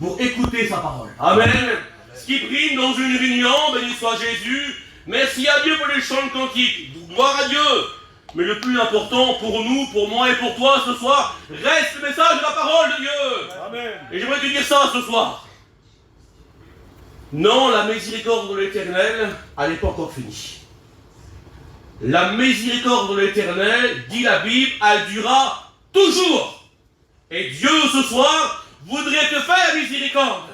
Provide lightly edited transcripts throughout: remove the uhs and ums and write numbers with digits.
pour écouter sa parole. Amen. Ce qui prime dans une réunion, béni soit Jésus. Merci à Dieu pour les chants de cantiques. Gloire à Dieu. Mais le plus important pour nous, pour moi et pour toi ce soir, reste le message de la parole de Dieu. Amen. Et j'aimerais te dire ça ce soir. Non, la miséricorde de l'Éternel, elle n'est pas encore finie. La miséricorde de l'Éternel, dit la Bible, elle durera toujours. Et Dieu ce soir voudrait te faire miséricorde.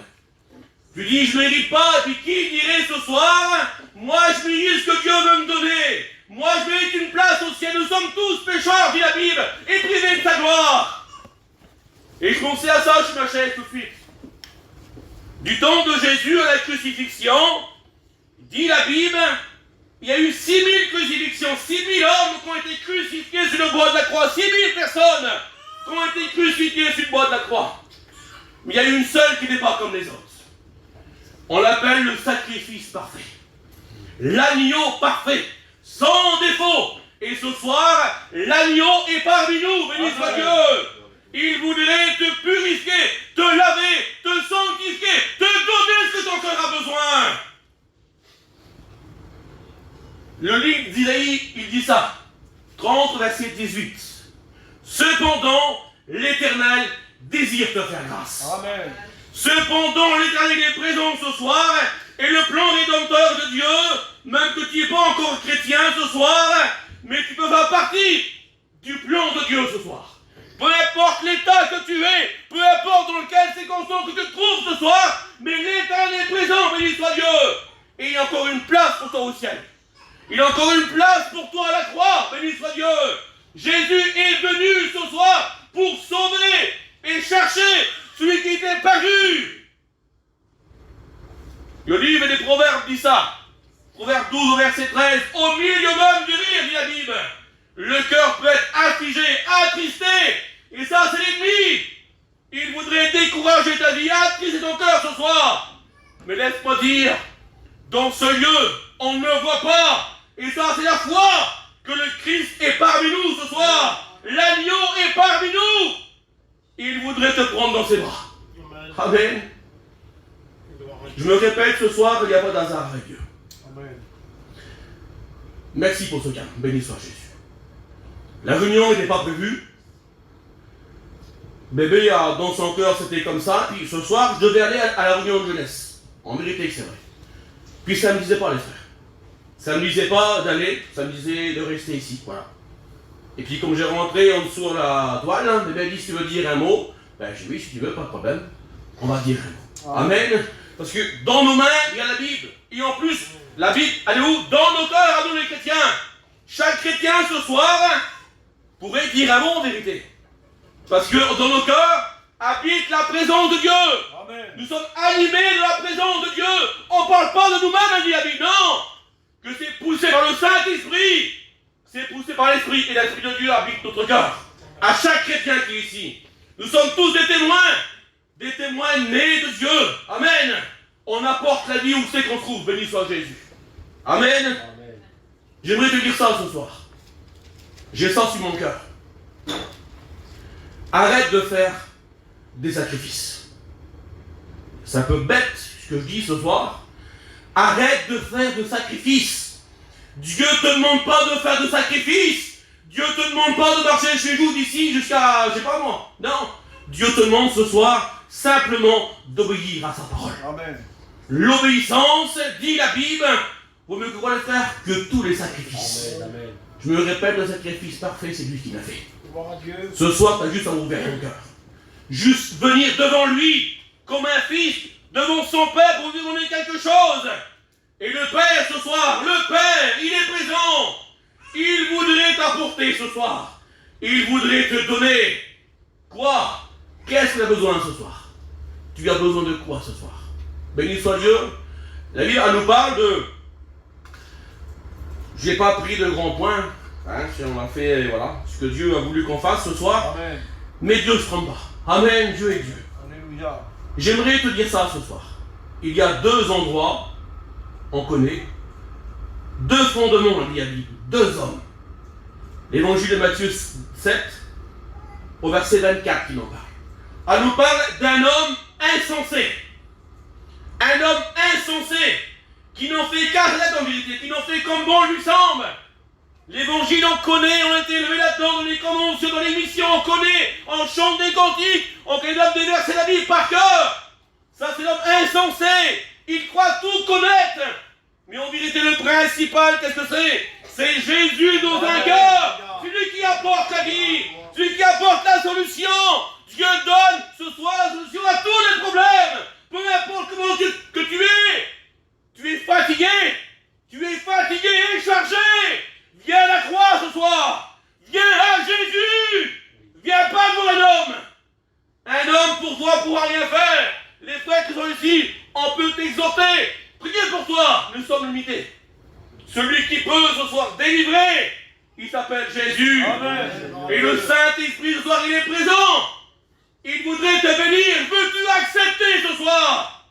Tu dis, je ne mérite pas, et puis qui dirait ce soir, moi je mérite ce que Dieu veut me donner. Moi je mérite une place au ciel, nous sommes tous pécheurs, dit la Bible, et privés de sa gloire. Et je pensais à ça, je m'achète tout de suite. Du temps de Jésus à la crucifixion, dit la Bible, il y a eu 6000 crucifixions, 6000 hommes qui ont été crucifiés sur le bois de la croix, 6000 personnes qui ont été crucifiées sur le bois de la croix. Mais il y a une seule qui n'est pas comme les autres. On l'appelle le sacrifice parfait. L'agneau parfait, sans défaut. Et ce soir, l'agneau est parmi nous, béni soit Dieu. Il voudrait te purifier, te laver, te sanctifier, te donner ce que ton cœur a besoin. Le livre d'Isaïe, il dit ça. 30, verset 18. Cependant, l'Éternel désire te faire grâce. Amen. Cependant, l'Éternel est présent ce soir, et le plan rédempteur de Dieu, même que tu n'es pas encore chrétien ce soir, mais tu peux faire partie du plan de Dieu ce soir. Peu importe l'état que tu es, peu importe dans quelle circonstance que tu te trouves ce soir, mais l'Éternel est présent, béni soit Dieu. Et il y a encore une place pour toi au ciel. Il y a encore une place pour toi à la croix, béni soit Dieu. Jésus est venu ce soir pour sauver et chercher celui qui était perdu. Le livre des Proverbes dit ça. Proverbe 12, verset 13. Au milieu même du rire, dit la Bible, le cœur peut être affligé, attristé. Et ça, c'est l'ennemi. Il voudrait décourager ta vie, attrister ton cœur ce soir. Mais laisse-moi dire, dans ce lieu, on ne le voit pas. Et ça, c'est la foi que le Christ est parmi nous ce soir. L'agneau est parmi nous. Il voudrait te prendre dans ses bras. Amen. Je me répète ce soir, il n'y a pas d'hasard avec Dieu. Amen. Merci pour ce calme. Béni soit Jésus. La réunion n'était pas prévue. Bébé, dans son cœur, c'était comme ça. Puis ce soir, je devais aller à la réunion de jeunesse. En vérité que c'est vrai. Puis ça ne me disait pas, les frères. Ça ne me disait pas d'aller, ça me disait de rester ici. Voilà. Et puis comme j'ai rentré en dessous de la toile, hein, bébé dit, si tu veux dire un mot, ben j'ai dit oui, si tu veux, pas de problème. On va dire un mot. Amen. Parce que dans nos mains, il y a la Bible. Et en plus, la Bible, elle est où? Dans nos cœurs, à nous les chrétiens. Chaque chrétien ce soir pourrait dire un mot en vérité. Parce que dans nos cœurs habite la présence de Dieu. Amen. Nous sommes animés de la présence de Dieu. On ne parle pas de nous-mêmes, dit la Bible. Non. Que c'est poussé par le Saint-Esprit. C'est poussé par l'Esprit. Et l'Esprit de Dieu habite notre cœur. À chaque chrétien qui est ici. Nous sommes tous des témoins. Des témoins nés de Dieu. Amen. On apporte la vie où c'est qu'on se trouve. Béni soit Jésus. Amen. Amen. J'aimerais te dire ça ce soir. J'ai ça sur mon cœur. Arrête de faire des sacrifices. C'est un peu bête ce que je dis ce soir. Arrête de faire de sacrifices. Dieu ne te demande pas de faire de sacrifices. Dieu ne te demande pas de marcher chez vous d'ici jusqu'à, je sais pas moi. Non. Dieu te demande ce soir simplement d'obéir à sa parole. Amen. L'obéissance, dit la Bible, vaut mieux que quoi le faire que tous les sacrifices. Amen. Amen. Je me répète, le sacrifice parfait, c'est lui qui l'a fait. Gloire à Dieu. Ce soir, tu as juste à ouvrir ton cœur. Juste venir devant lui, comme un fils, devant son Père pour lui demander quelque chose. Et le Père, ce soir, le Père, il est présent. Il voudrait t'apporter ce soir. Il voudrait te donner. Quoi? Qu'est-ce que tu as besoin ce soir? Tu as besoin de quoi ce soir? Béni soit Dieu. La Bible, elle nous parle de... Je n'ai pas pris de grands points. Hein, si on a fait, voilà, ce que Dieu a voulu qu'on fasse ce soir. Amen. Mais Dieu ne se trompe pas. Amen, Dieu est Dieu. Alléluia. J'aimerais te dire ça ce soir. Il y a deux endroits, on connaît, deux fondements, dit la Bible, deux hommes. L'évangile de Matthieu 7, au verset 24, qui nous parle. Elle nous parle d'un homme insensé. Un homme insensé, qui n'en fait qu'arrêter en vérité, qui n'en fait comme bon lui semble. L'évangile, on connaît, on a été élevé là-dedans, dans les conventions, dans les missions, on connaît, on chante des cantiques, on connaît des versets de la Bible par cœur. Ça, c'est l'homme insensé. Il croit tout connaître. Mais en vérité, le principal, qu'est-ce que c'est? C'est Jésus dans un cœur. Celui qui apporte la vie, celui qui apporte la solution. Dieu donne ce soir la solution à tous les problèmes. Peu importe comment que tu es. Tu es fatigué. Tu es fatigué et chargé. Viens à la croix ce soir. Viens à Jésus. Viens pas pour un homme. Un homme pour toi pourra rien faire. Les frères qui sont ici, on peut t'exhorter. Priez pour toi. Nous sommes limités. Celui qui peut ce soir délivrer, il s'appelle Jésus. Amen. Et le Saint-Esprit ce soir, il est présent. Il voudrait te bénir. Veux-tu accepter ce soir?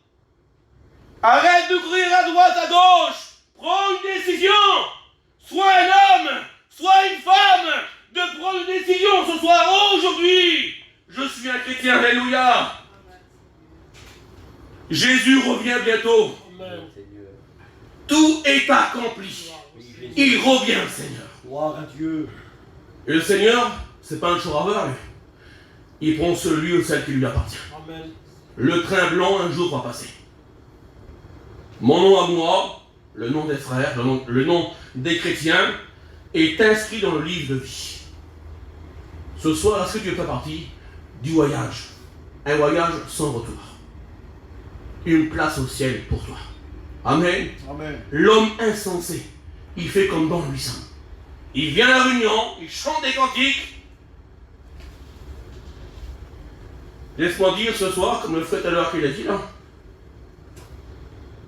Arrête de courir à droite, à gauche. Prends une décision. Sois un homme, sois une femme, de prendre une décision ce soir. Aujourd'hui, je suis un chrétien. Alléluia. Jésus revient bientôt. Amen. Tout est accompli. Il revient, le Seigneur. Gloire à Dieu. Et le Seigneur, c'est pas un chauffeur, lui. Il prend celui ou celle qui lui appartient. Amen. Le train blanc, un jour, va passer. Mon nom à moi, le nom des frères, le nom des chrétiens, est inscrit dans le livre de vie. Ce soir, est-ce que tu fais partie du voyage? Un voyage sans retour. Une place au ciel pour toi. Amen. Amen. L'homme insensé, il fait comme bon lui semble. Il vient à la réunion, il chante des cantiques. Laisse-moi dire ce soir, comme le frère tout à l'heure qu'il a dit là,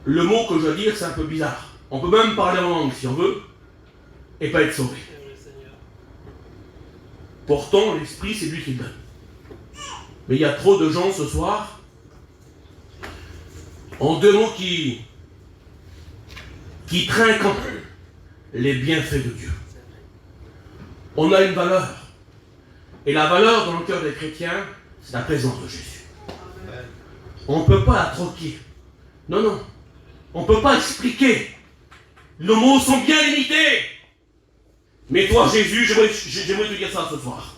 le mot que je vais dire, c'est un peu bizarre. On peut même parler en langue si on veut, et pas être sauvé. Pourtant, l'esprit, c'est lui qui le donne. Mais il y a trop de gens ce soir, en deux mots, qui trinquent un peu les bienfaits de Dieu. On a une valeur. Et la valeur dans le cœur des chrétiens, c'est la présence de Jésus. On ne peut pas la troquer. Non, non. On ne peut pas expliquer. Nos mots sont bien limités. Mais toi, Jésus, j'aimerais te dire ça ce soir.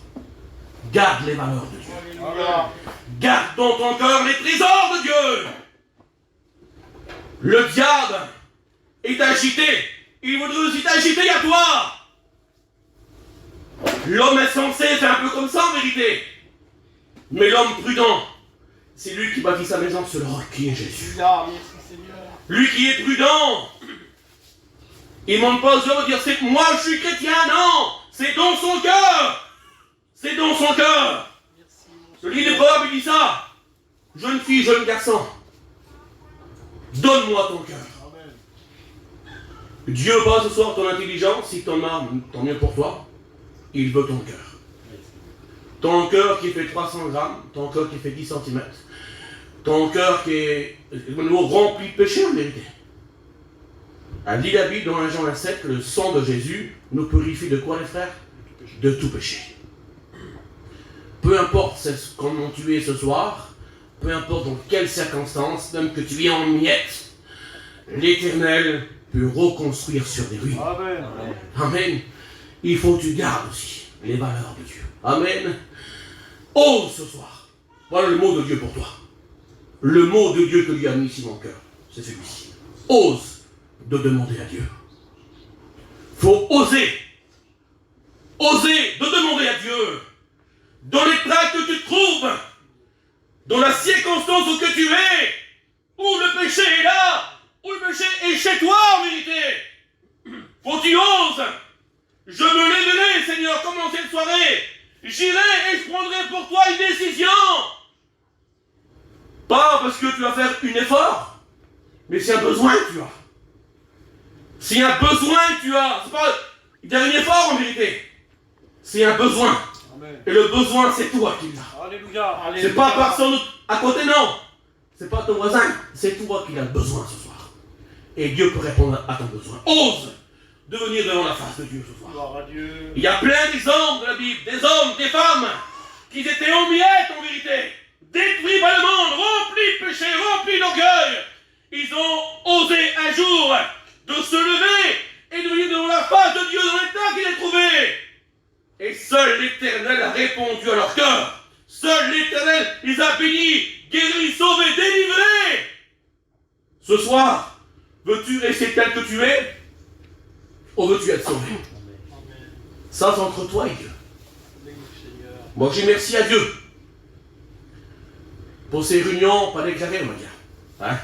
Garde les valeurs de Dieu. Garde dans ton cœur les trésors de Dieu. Le diable est agité. Il voudrait aussi t'agiter à toi. L'homme insensé, c'est un peu comme ça en vérité. Mais l'homme prudent, c'est lui qui bâtit sa maison sur le roc qui est Jésus. Lui qui est prudent, il ne monte pas aux yeux et dire c'est moi je suis chrétien, non. C'est dans son cœur. C'est dans son cœur. Le livre de Proverbes il dit ça. Jeune fille, jeune garçon, donne-moi ton cœur. Dieu va ce soir ton intelligence, si t'en as, tant mieux pour toi. Il veut ton cœur. Ton cœur qui fait 300 grammes, ton cœur qui fait 10 cm. Ton cœur qui est rempli de péché en vérité. Elle dit la Bible dans 1 Jean 1,7 que le sang de Jésus nous purifie de quoi les frères? De tout péché. Peu importe comment tu es ce soir, peu importe dans quelles circonstances, même que tu es en miettes, l'Éternel peut reconstruire sur des ruines. Amen. Amen. Il faut que tu gardes aussi les valeurs de Dieu. Amen. Ose ce soir. Voilà le mot de Dieu pour toi. Le mot de Dieu que lui a mis ici mon cœur, c'est celui-ci. Ose de demander à Dieu. Il faut oser. Oser de demander à Dieu. Dans l'état que tu te trouves, dans la circonstance où que tu es, où le péché est là, où le péché est chez toi en vérité. Faut que tu oses. Je me lèverai, Seigneur, comme dans cette soirée. J'irai et je prendrai pour toi une décision. Pas parce que tu vas faire un effort, mais c'est un besoin que tu as. C'est un besoin que tu as. C'est pas un dernier effort en vérité. C'est un besoin. Amen. Et le besoin, c'est toi qui l'as. Alléluia. C'est pas personne à côté, non. C'est pas ton voisin. C'est toi qui as besoin ce soir. Et Dieu peut répondre à ton besoin. Ose de venir devant la face de Dieu ce soir. Gloire à Dieu. Il y a plein d'exemples de la Bible, des hommes, des femmes, qui étaient en miettes en vérité. détruits par le monde, remplis de péché, remplis d'orgueil, ils ont osé un jour de se lever et de venir devant la face de Dieu dans l'état qu'il est trouvé. Et seul l'Éternel a répondu à leur cœur. Seul l'Éternel les a bénis, guéris, sauvés, délivrés. Ce soir, veux-tu rester tel que tu es ou veux-tu être sauvé? Ça, c'est entre toi et Dieu. Moi, j'ai merci à Dieu pour ces réunions pas déclarées, on va dire. Hein?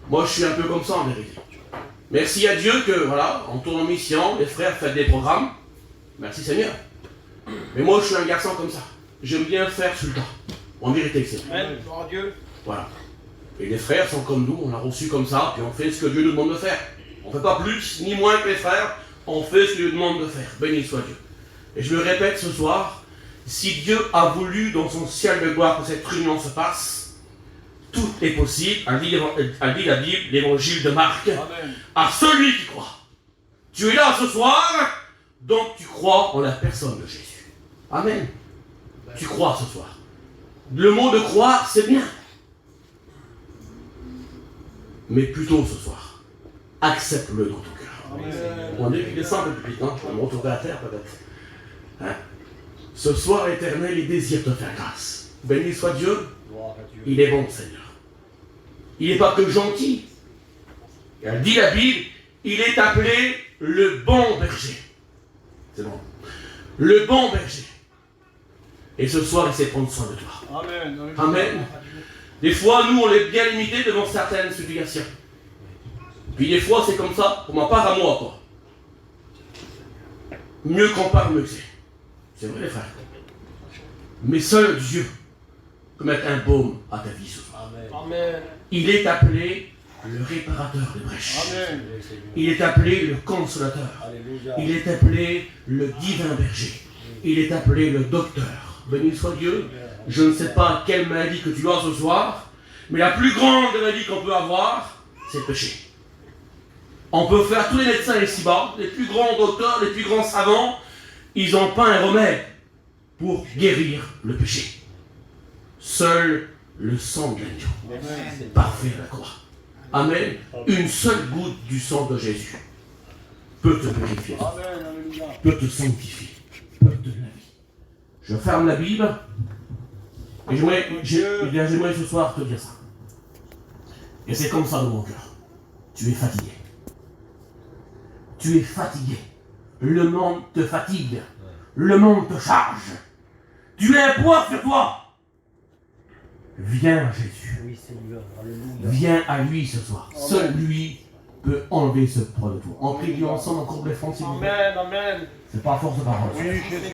Moi, je suis un peu comme ça en vérité. Merci à Dieu que, voilà, on tourne en mission, les frères font des programmes. Merci Seigneur. Mais moi, je suis un garçon comme ça. J'aime bien faire sur le tas. En vérité, c'est vrai. Amen. Gloire à Dieu. Voilà. Et les frères sont comme nous, on a reçu comme ça, puis on fait ce que Dieu nous demande de faire. On ne fait pas plus ni moins que les frères, on fait ce qu'il nous demande de faire. Béni soit Dieu. Et je le répète ce soir, si Dieu a voulu dans son ciel de gloire que cette réunion se passe, tout est possible, a dit la Bible, l'évangile de Marc, Amen. À celui qui croit. Tu es là ce soir, donc tu crois en la personne de Jésus. Amen. Tu crois ce soir. Le mot de croire, c'est bien. Mais plutôt ce soir, accepte-le dans ton cœur. Amen. On est qu'il descend un peu plus vite, hein. Je vais me retrouver à terre peut-être. Hein? Ce soir éternel, il désire te faire grâce. Béni soit Dieu. Gloire à Dieu. Il est bon, Seigneur. Il n'est pas que gentil. Elle dit la Bible, il est appelé le bon berger. C'est bon. Le bon berger. Et ce soir, il sait prendre soin de toi. Amen. Amen. Des fois, nous, on est bien limités devant certaines situations. Puis des fois, c'est comme ça, pour ma part à moi, quoi. Mieux qu'on parle, mieux que c'est. C'est vrai, les frères. Mais seul Dieu peut mettre un baume à ta vie ce soir. Amen. Il est appelé le réparateur des brèches. Amen. Il est appelé le consolateur. Alléluia. Il est appelé le divin berger. Il est appelé le docteur. Béni soit Dieu. Je ne sais pas quelle maladie que tu as ce soir, mais la plus grande maladie qu'on peut avoir, c'est le péché. On peut faire tous les médecins ici-bas, les plus grands docteurs, les plus grands savants, ils n'ont pas un remède pour guérir le péché. Seul le sang de l'agneau, parfait à la croix. Amen. Une seule goutte du sang de Jésus peut te purifier, Amen. Alléluia. peut te sanctifier, peut te donner la vie. Je ferme la Bible et j'aimerais ce soir te dire ça. Et c'est comme ça dans mon cœur. Tu es fatigué. Tu es fatigué. Le monde te fatigue. Le monde te charge. Tu es un poids sur toi. Viens à Jésus. Oui, Seigneur. Alléluia. Viens à lui ce soir. Seul lui peut enlever ce poids de toi. En priant ensemble encore les fonds, s'il vous plaît. Amen. Amen. C'est pas à force de parole. Oui, Jésus.